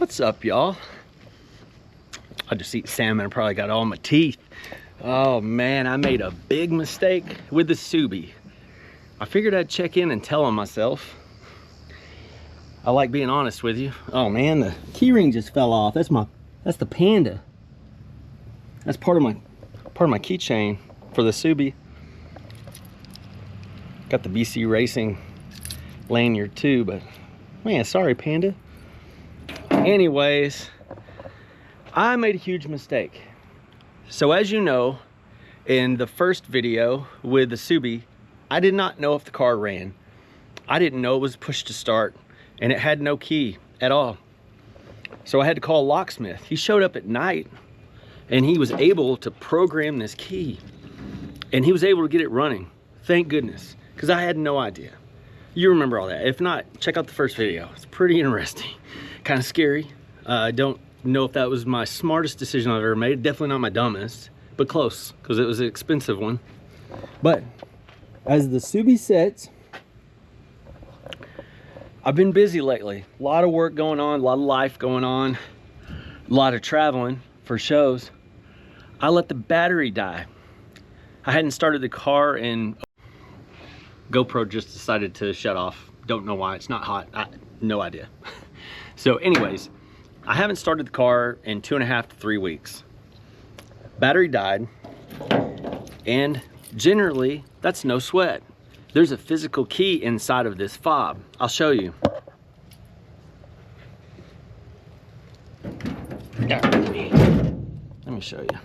What's up, y'all? I just eat salmon. I probably got all my teeth. Oh man, I made a big mistake with the Subi. I figured I'd check in and tell on myself. I like being honest with you. Oh man, the key ring just fell off. That's the Panda. That's part of my keychain for the Subi. Got the BC Racing lanyard too, but man, sorry Panda. Anyways, I made a huge mistake. So as you know, in the first video with the Subi, I did not know if the car ran. I didn't know it was push to start, and it had no key at all. So I had to call Locksmith. He showed up at night, and he was able to program this key, and he was able to get it running. Thank goodness, because I had no idea. You remember all that. If not, check out the first video. It's pretty interesting. Kind of scary. I don't know if that was my smartest decision I've ever made. Definitely not my dumbest, but close, because it was an expensive one. But as the Subi sits, I've been busy lately. A lot of work going on, a lot of life going on, a lot of traveling for shows. I let the battery die. I hadn't started the car and GoPro just decided to shut off. Don't know why. It's not hot. No idea. So anyways, I haven't started the car in 2.5 to 3 weeks. Battery died, and generally that's no sweat. There's a physical key inside of this fob. I'll show you. Let me show you.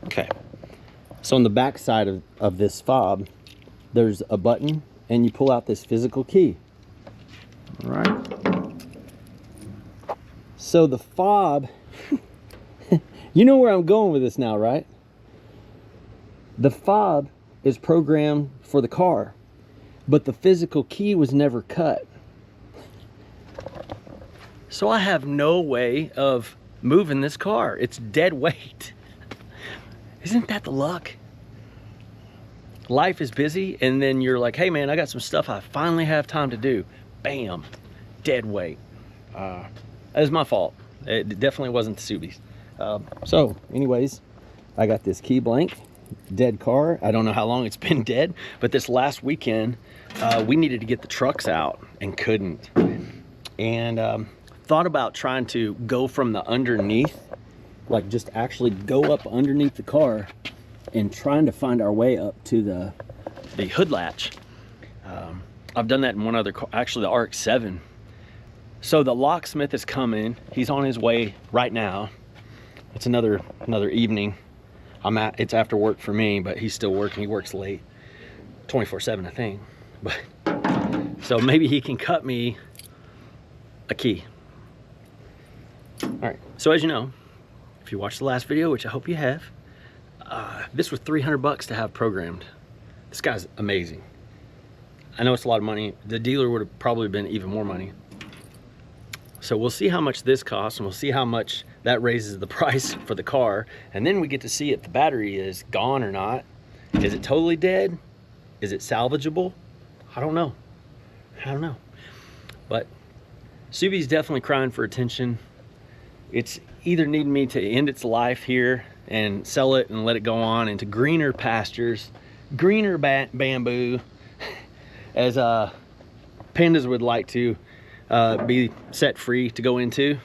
Okay, so on the back side of this fob, there's a button, and you pull out this physical key. All right. So the fob, you know where I'm going with this now, right? The fob is programmed for the car, but the physical key was never cut. So I have no way of moving this car. It's dead weight. Isn't that the luck? Life is busy, and then you're like, hey man, I got some stuff I finally have time to do. Bam, dead weight. That is my fault. It definitely wasn't the Subi's. So anyways, I got this key blank, dead car. I don't know how long it's been dead, but this last weekend, we needed to get the trucks out and couldn't. And thought about trying to go from the underneath, like just actually go up underneath the car and trying to find our way up to the hood latch. I've done that in one other car, actually the RX-7. So the locksmith is coming. He's on his way right now. It's another evening. It's after work for me, but he's still working. He works late, 24/7, I think. But so maybe he can cut me a key. All right. So as you know, if you watched the last video, which I hope you have, this was $300 to have programmed. This guy's amazing. I know it's a lot of money. The dealer would have probably been even more money. So we'll see how much this costs, and we'll see how much that raises the price for the car. And then we get to see if the battery is gone or not. Is it totally dead? Is it salvageable? I don't know. I don't know. But Subi's definitely crying for attention. It's either needing me to end its life here and sell it and let it go on into greener pastures, greener bamboo, as pandas would like to be set free to go into,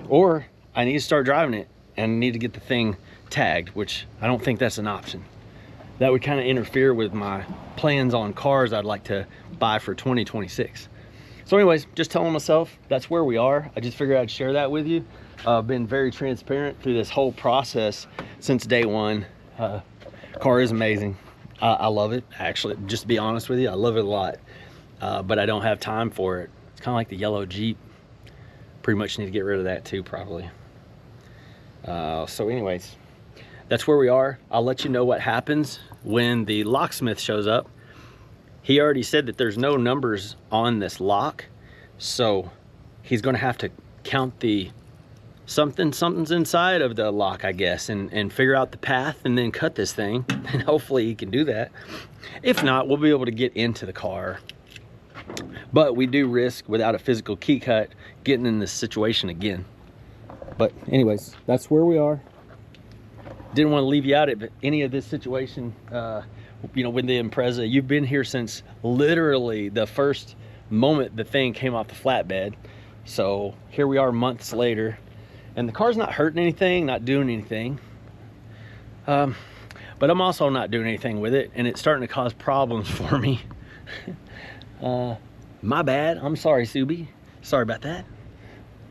or I need to start driving it and need to get the thing tagged, which I don't think that's an option. That would kind of interfere with my plans on cars I'd like to buy for 2026. So anyways, just telling myself that's where we are. I just figured I'd share that with you. I've been very transparent through this whole process since day one. Car is amazing. I love it, actually. Just to be honest with you, I love it a lot. But I don't have time for it. It's kind of like the yellow Jeep. Pretty much need to get rid of that too, probably. So anyways, that's where we are. I'll let you know what happens when the locksmith shows up. He already said that there's no numbers on this lock, so he's going to have to count the something's inside of the lock, I guess, and figure out the path and then cut this thing. And hopefully he can do that. If not, we'll be able to get into the car. But we do risk, without a physical key cut, getting in this situation again. But anyways, that's where we are. Didn't want to leave you out of any of this situation. You know, with the Impreza, you've been here since literally the first moment the thing came off the flatbed. So here we are months later, and the car's not hurting anything, not doing anything. But I'm also not doing anything with it, and it's starting to cause problems for me. My bad. I'm sorry, Subi. Sorry about that.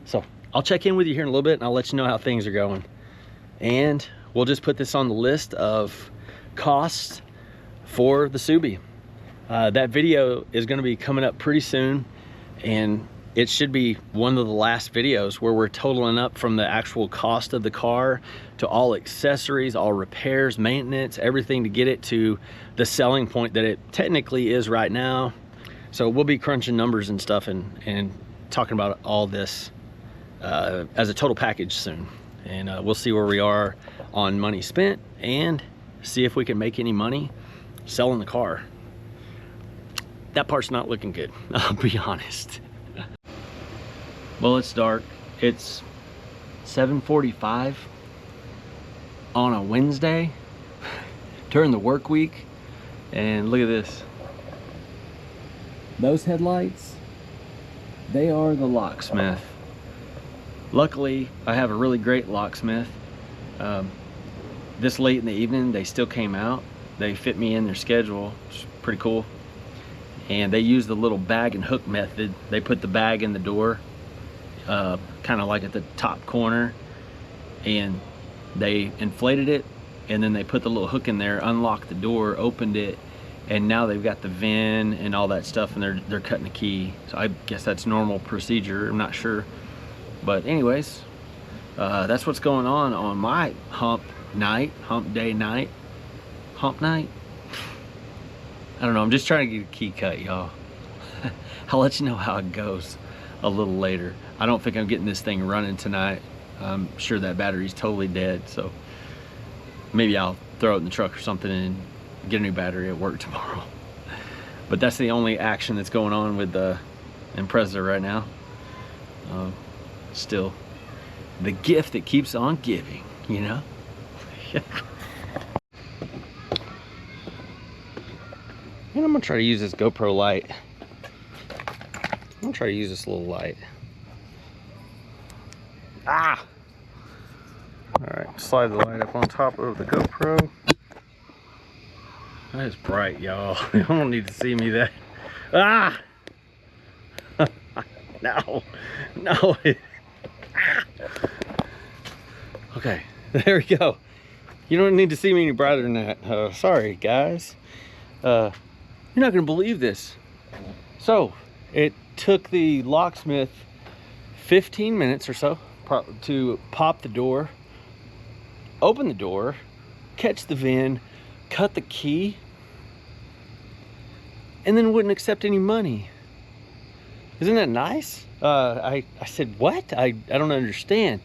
So I'll check in with you here in a little bit, and I'll let you know how things are going. And we'll just put this on the list of costs for the Subi. That video is going to be coming up pretty soon, and it should be one of the last videos where we're totaling up from the actual cost of the car to all accessories, all repairs, maintenance, everything to get it to the selling point that it technically is right now. So we'll be crunching numbers and stuff and talking about all this as a total package soon. And we'll see where we are on money spent and see if we can make any money selling the car. That part's not looking good, I'll be honest. Well, it's dark. It's 7:45 on a Wednesday during the work week, and look at this. Those headlights, they are the Locksmith. Luckily, I have a really great Locksmith. This late in the evening, they still came out. They fit me in their schedule. It's pretty cool. And they use the little bag and hook method. They put the bag in the door, kind of like at the top corner, and they inflated it, and then they put the little hook in there, unlocked the door, opened it, and now they've got the VIN and all that stuff, and they're cutting the key. So I guess that's normal procedure. I'm not sure. But anyways, that's what's going on my hump day night. I don't know, I'm just trying to get a key cut, y'all. I'll let you know how it goes a little later. I don't think I'm getting this thing running tonight. I'm sure that battery's totally dead, so maybe I'll throw it in the truck or something and get a new battery at work tomorrow. But that's the only action that's going on with the Impreza right now. Still, the gift that keeps on giving, you know? And I'm gonna try to use this GoPro light. I'm gonna try to use this little light. Ah! Alright, slide the light up on top of the GoPro. That is bright, y'all. You don't need to see me that. Ah! No. No. Okay, there we go. You don't need to see me any brighter than that. Sorry, guys. You're not gonna believe this. So it took the Locksmith 15 minutes or so to pop the door, open the door, catch the VIN, cut the key, and then wouldn't accept any money. Isn't that nice? I said, what? I don't understand.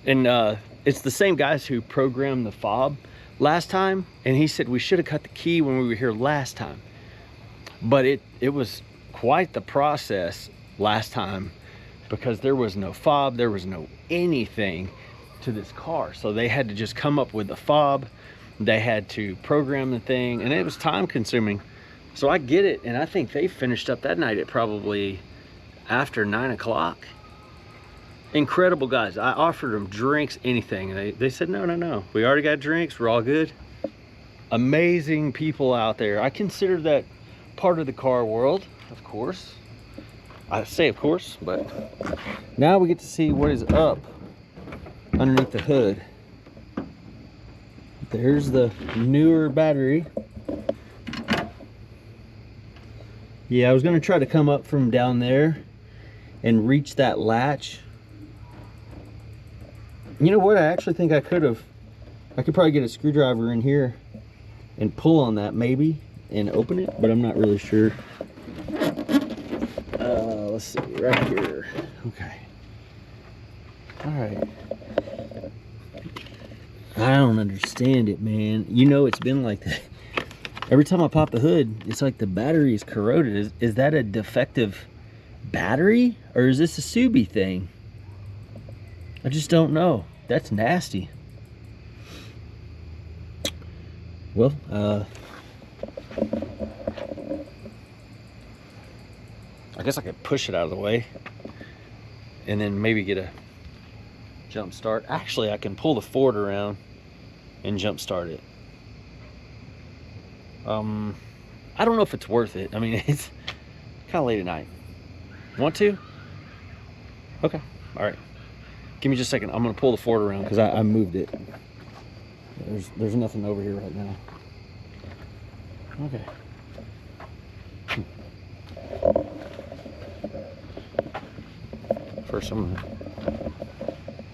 And it's the same guys who programmed the fob last time, and he said we should have cut the key when we were here last time. But it was quite the process last time, because there was no fob, there was no anything to this car. So they had to just come up with the fob, they had to program the thing, and it was time consuming. So I get it, and I think they finished up that night at probably after 9 o'clock. Incredible guys. I offered them drinks, anything. They said, no, we already got drinks, we're all good. Amazing people out there. I consider that part of the car world, of course. I say of course, but now we get to see what is up underneath the hood. There's the newer battery. Yeah, I was gonna try to come up from down there and reach that latch. You know what? I actually think I could probably get a screwdriver in here and pull on that maybe and open it, but I'm not really sure. Let's see, right here. Okay. All right. I don't understand it, man. You know, it's been like that. Every time I pop the hood, it's like the battery is corroded. Is that a defective battery, or is this a Subi thing? I just don't know. That's nasty. Well, I guess I could push it out of the way and then maybe get a jump start. Actually, I can pull the Ford around and jump start it. I don't know if it's worth it. I mean, it's kind of late at night. Want to? Okay. All right. Give me just a second. I'm gonna pull the Ford around because I moved it. There's nothing over here right now. Okay. First, I'm gonna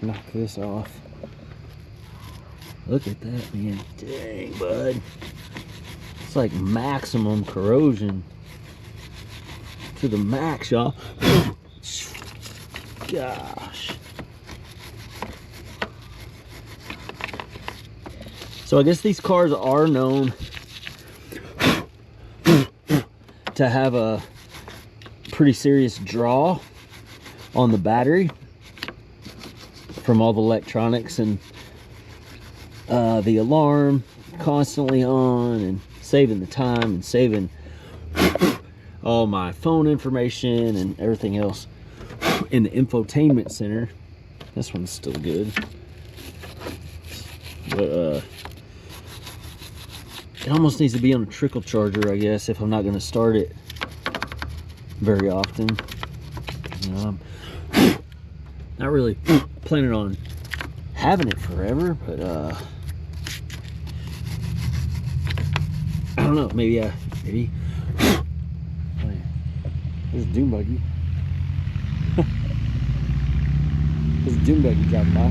knock this off. Look at that, man. Dang, bud. It's like maximum corrosion to the max, y'all. Gosh. So I guess these cars are known to have a pretty serious draw on the battery from all the electronics and the alarm constantly on and saving the time and saving all my phone information and everything else in the infotainment center. This one's still good, but it almost needs to be on a trickle charger, I guess, if I'm not going to start it very often. You know, I'm not really planning on having it forever, but I don't know. Maybe there's a dune buggy. There's a dune buggy driving by.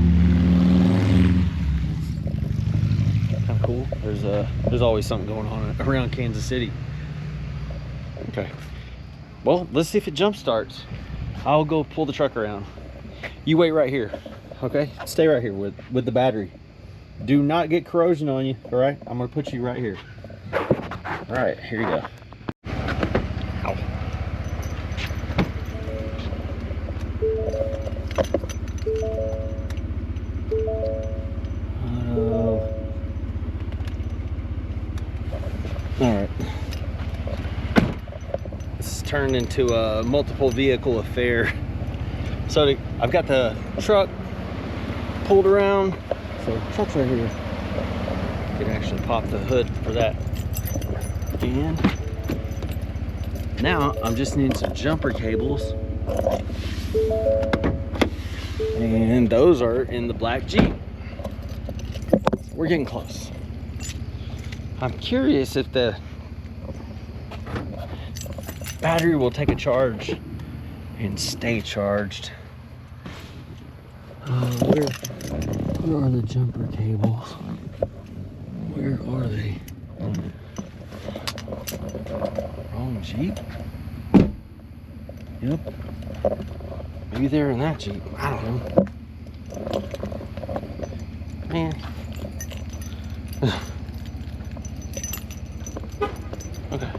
Kind of cool. There's always something going on around Kansas City. Okay. Well, let's see if it jump starts. I'll go pull the truck around. You wait right here. Okay? Stay right here with the battery. Do not get corrosion on you. All right? I'm gonna put you right here. All right, here you go. Ow. All right. This turned into a multiple vehicle affair. So I've got the truck pulled around. So the truck's right here. You can actually pop the hood for that. And now I'm just needing some jumper cables. And those are in the black Jeep. We're getting close. I'm curious if the battery will take a charge and stay charged. Where are the jumper cables? Where are they? Wrong Jeep? Yep. Maybe they're in that Jeep. I don't know. Man. Okay.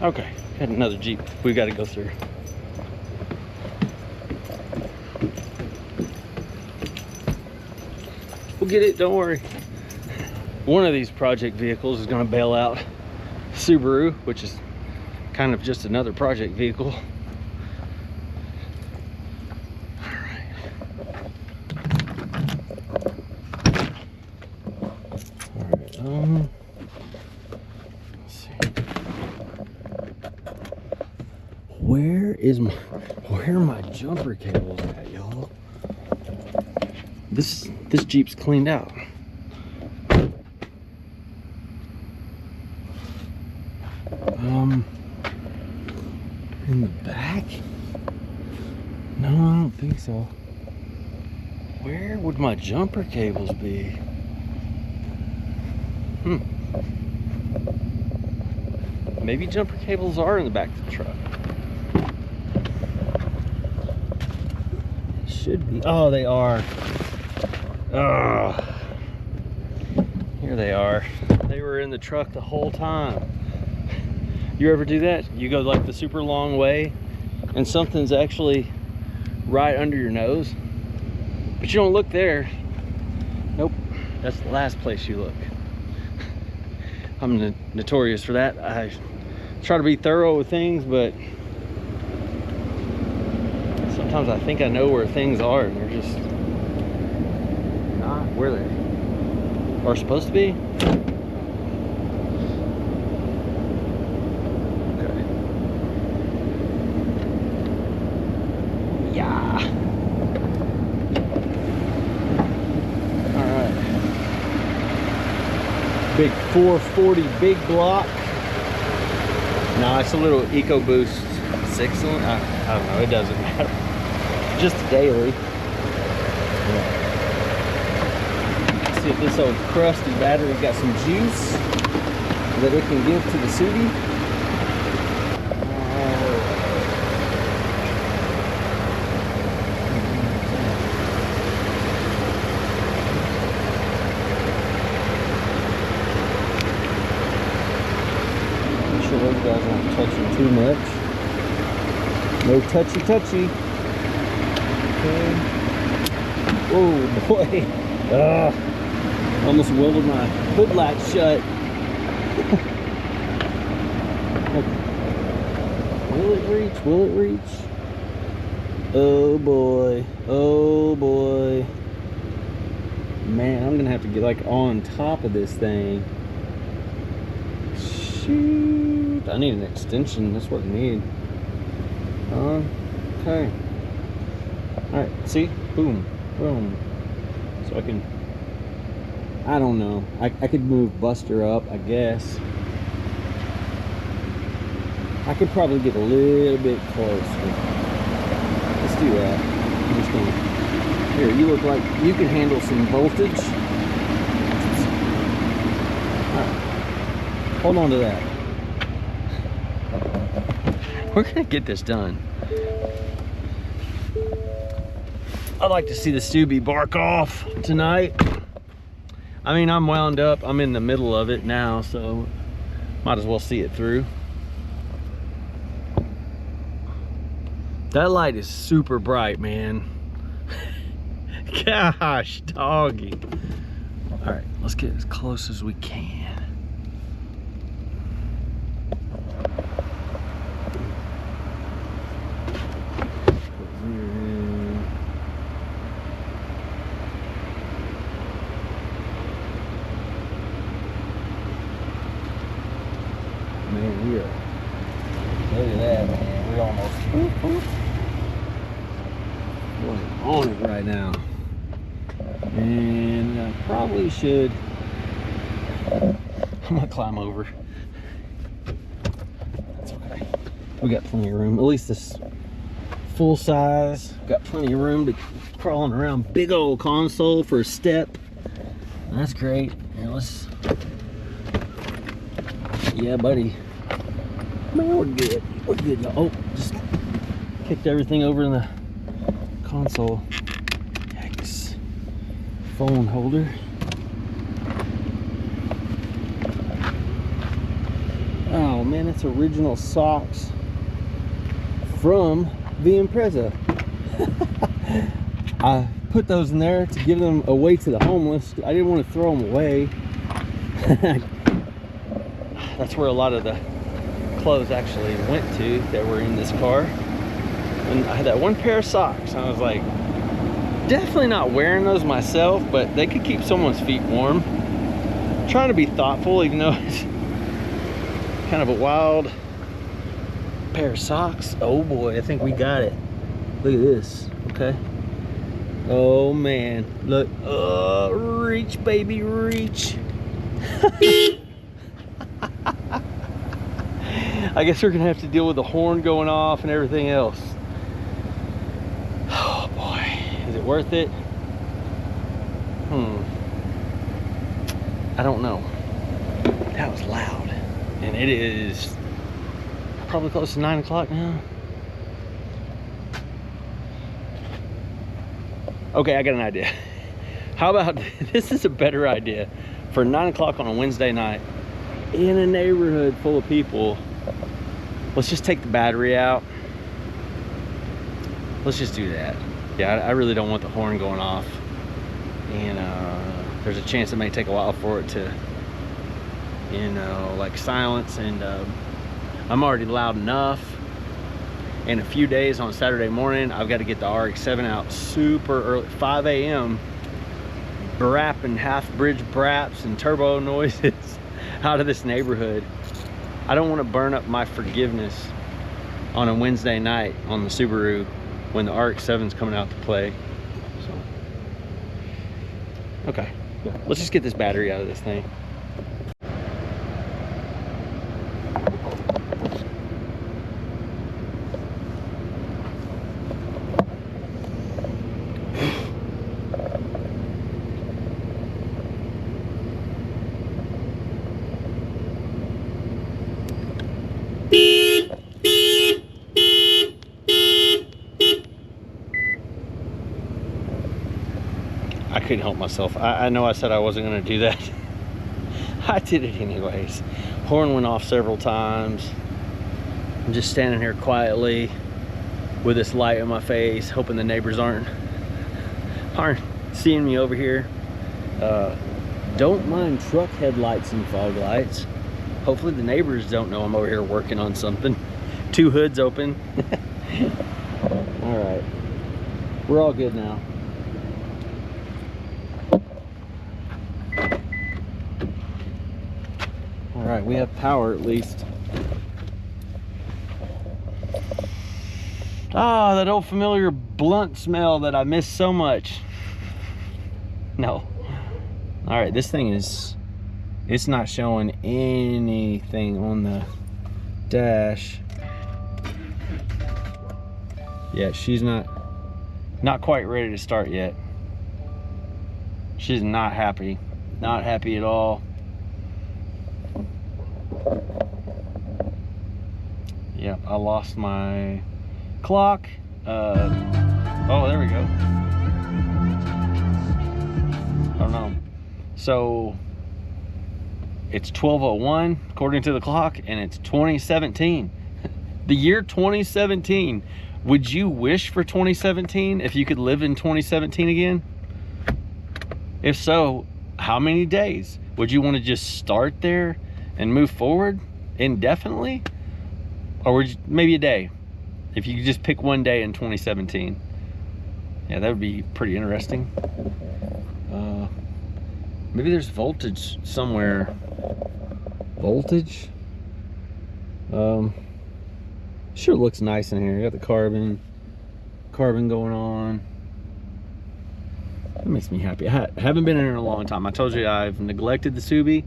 Okay. Got another Jeep we got to go through. We'll get it, don't worry. One of these project vehicles is going to bail out Subaru, which is kind of just another project vehicle. All right. Let's see. Where are my jumper cables at, y'all? This Jeep's cleaned out. In the back? No, I don't think so. Where would my jumper cables be? Maybe jumper cables are in the back of the truck. should be. Oh, they are. Oh, here they are. They were in the truck the whole time. You ever do that? You go like the super long way and something's actually right under your nose, but you don't look there. Nope, that's the last place you look. I'm notorious for that. I try to be thorough with things, but sometimes I think I know where things are and they're just not where they are supposed to be. Okay. Yeah. All right. Big 440 big block. No, it's a little EcoBoost 6-cylinder. I don't know, it doesn't matter. Just daily. Yeah. See if this old crusty battery got some juice that it can give to the Subi. Make sure those guys aren't touching too much. No touchy. Okay. Oh boy. Almost welded my hood light shut. Will it reach? Will it reach? Oh boy. Oh boy. Man, I'm gonna have to get like on top of this thing. Shoot. I need an extension. That's what I need. Okay. Alright, see? Boom. Boom. So I can, I don't know. I could move Buster up, I guess. I could probably get a little bit closer. Let's do that. I'm just gonna, here, you look like you can handle some voltage. Alright. Hold on to that. We're gonna get this done. I'd like to see the Subi bark off tonight. I mean, I'm wound up. I'm in the middle of it now, so might as well see it through. That light is super bright, man. Gosh, doggy. All right, let's get as close as we can. Man, we are, look at that, man. We're almost we're on it right now. And I probably should, I'm gonna climb over. That's okay. We got plenty of room. At least this full size. Got plenty of room to crawling around. Big old console for a step. That's great. Here, let's, yeah, buddy. Man, we're good. We're good. Oh, just kicked everything over in the console. Yikes. Phone holder. Oh man, it's original socks from the Impreza. I put those in there to give them away to the homeless. I didn't want to throw them away. That's where a lot of the clothes actually went to that were in this car. And I had that one pair of socks. I was like, definitely not wearing those myself, but they could keep someone's feet warm. I'm trying to be thoughtful, even though it's kind of a wild pair of socks. Oh boy, I think we got it. Look at this. Okay. Oh man, look. Reach, baby, reach. I guess we're gonna have to deal with the horn going off and everything else. Oh boy, is it worth it? I don't know. That was loud. And it is probably close to 9 o'clock now. Okay, I got an idea. How about, this is a better idea for 9 o'clock on a Wednesday night in a neighborhood full of people. Let's just take the battery out. Let's just do that. Yeah, I really don't want the horn going off. And there's a chance it may take a while for it to, you know, like silence. And I'm already loud enough. In a few days on Saturday morning, I've got to get the RX-7 out super early, 5 a.m. brapping half-bridge braps and turbo noises out of this neighborhood. I don't want to burn up my forgiveness on a Wednesday night on the Subaru when the RX-7's coming out to play. So, okay, let's just get this battery out of this thing. I couldn't help myself. I know I said I wasn't going to do that. I did it anyways. Horn went off several times. I'm just standing here quietly with this light in my face, hoping the neighbors aren't seeing me over here. Don't mind truck headlights and fog lights. Hopefully the neighbors don't know I'm over here working on something. 2 hoods open. All right, we're all good now. All right, we have power at least. Ah, that old familiar blunt smell that I miss so much. No. All right, this thing is, it's not showing anything on the dash. Yeah, she's not quite ready to start yet. She's not happy at all. Yeah, I lost my clock. Oh, there we go. I don't know. So it's 12:01 according to the clock, and it's 2017. The year 2017. Would you wish for 2017 if you could live in 2017 again? If so, how many days? Would you want to just start there and move forward indefinitely? Or would you, maybe a day? If you could just pick one day in 2017. Yeah, that would be pretty interesting. Maybe there's voltage somewhere. Voltage? Sure looks nice in here. You got the carbon going on. That makes me happy. I haven't been in here in a long time. I told you I've neglected the Subi.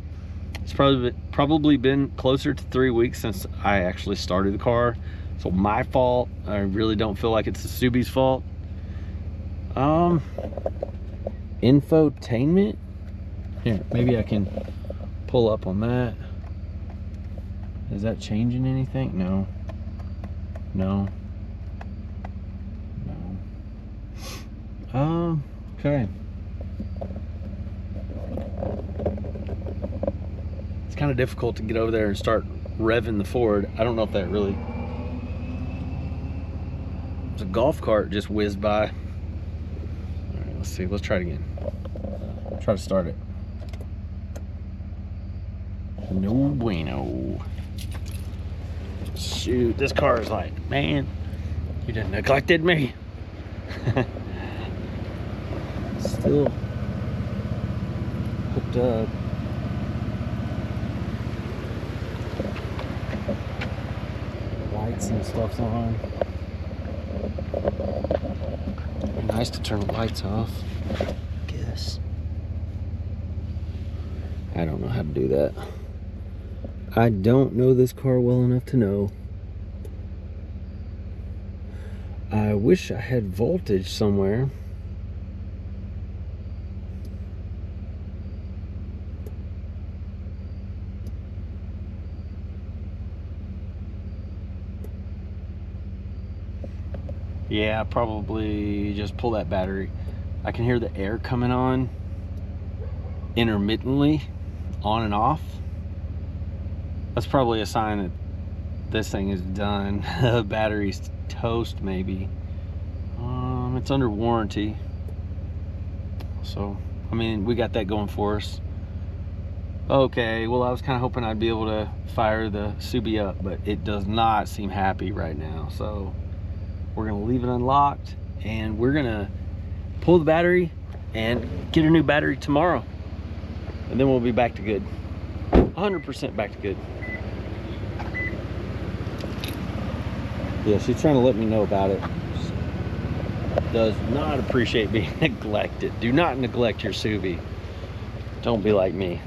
It's probably been closer to 3 weeks since I actually started the car. So my fault. I really don't feel like it's the Subi's fault. Infotainment? Here, maybe I can pull up on that. Is that changing anything? No. No. No. Okay. It's kind of difficult to get over there and start revving the Ford. I don't know if that really... There's a golf cart just whizzed by. All right, let's see. Let's try it again. Try to start it. No bueno. Shoot, this car is like, man, you done neglected me. Still hooked up. Lights and stuff's on. Nice to turn the lights off, I guess. I don't know how to do that. I don't know this car well enough to know. I wish I had voltage somewhere. Yeah, probably just pull that battery. I can hear the air coming on intermittently, on and off. That's probably a sign that this thing is done. Battery's toast, maybe. It's under warranty, so I mean, we got that going for us. Okay, well, I was kind of hoping I'd be able to fire the Subi up, but it does not seem happy right now. So we're gonna leave it unlocked, and we're gonna pull the battery and get a new battery tomorrow, and then we'll be back to good. 100% back to good. Yeah, she's trying to let me know about it. Does not appreciate being neglected. Do not neglect your Subi. Don't be like me.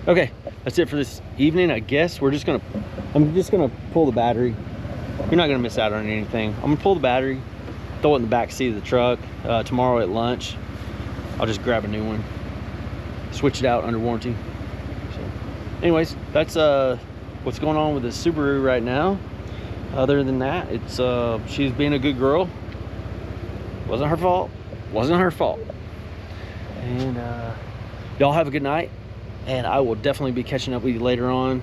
Okay, that's it for this evening, I guess. I'm just gonna pull the battery. You're not gonna miss out on anything. I'm gonna pull the battery, throw it in the back seat of the truck. Tomorrow at lunch, I'll just grab a new one, switch it out under warranty. So, anyways, that's what's going on with the Subaru right now. Other than that, it's she's being a good girl. Wasn't her fault. Wasn't her fault. And y'all have a good night, and I will definitely be catching up with you later on.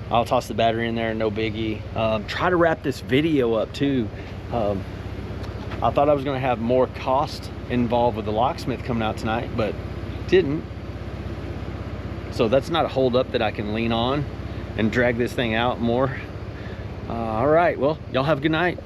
I'll toss the battery in there, no biggie. Try to wrap this video up too. I thought I was gonna have more cost involved with the locksmith coming out tonight, but didn't. So that's not a hold up that I can lean on and drag this thing out more. All right, well, y'all have a good night.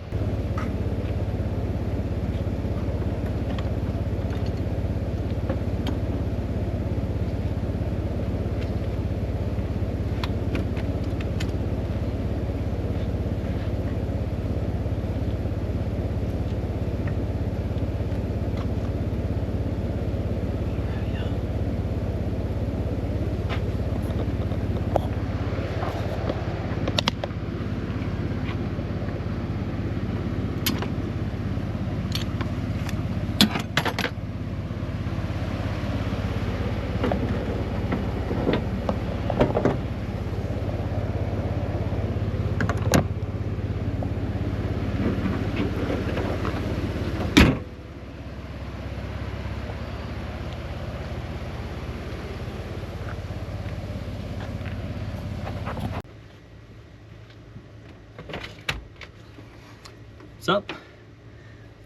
What's up?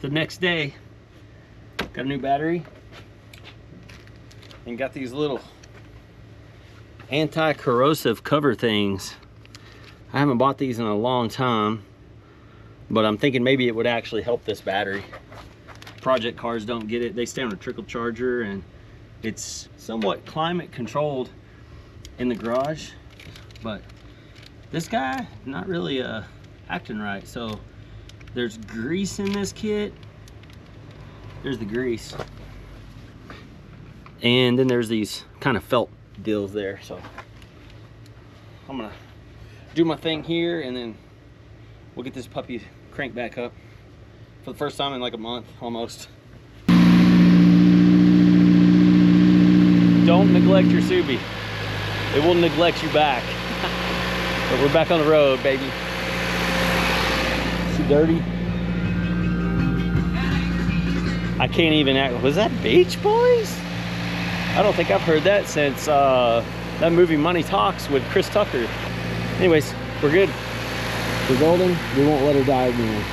The next day, got a new battery and got these little anti-corrosive cover things. I haven't bought these in a long time, but I'm thinking maybe it would actually help this battery. Project cars don't get it. They stay on a trickle charger, and it's somewhat climate controlled in the garage, but this guy not really acting right. So there's grease in this kit. There's the grease, and then there's these kind of felt deals there. So I'm gonna do my thing here, and then we'll get this puppy cranked back up for the first time in like a month almost. Don't neglect your Subi. It will neglect you back. But we're back on the road, baby. Is she dirty? I can't even act. Was that Beach Boys? I don't think I've heard that since that movie Money Talks with Chris Tucker. Anyways, we're good. We're golden. We won't let her die again.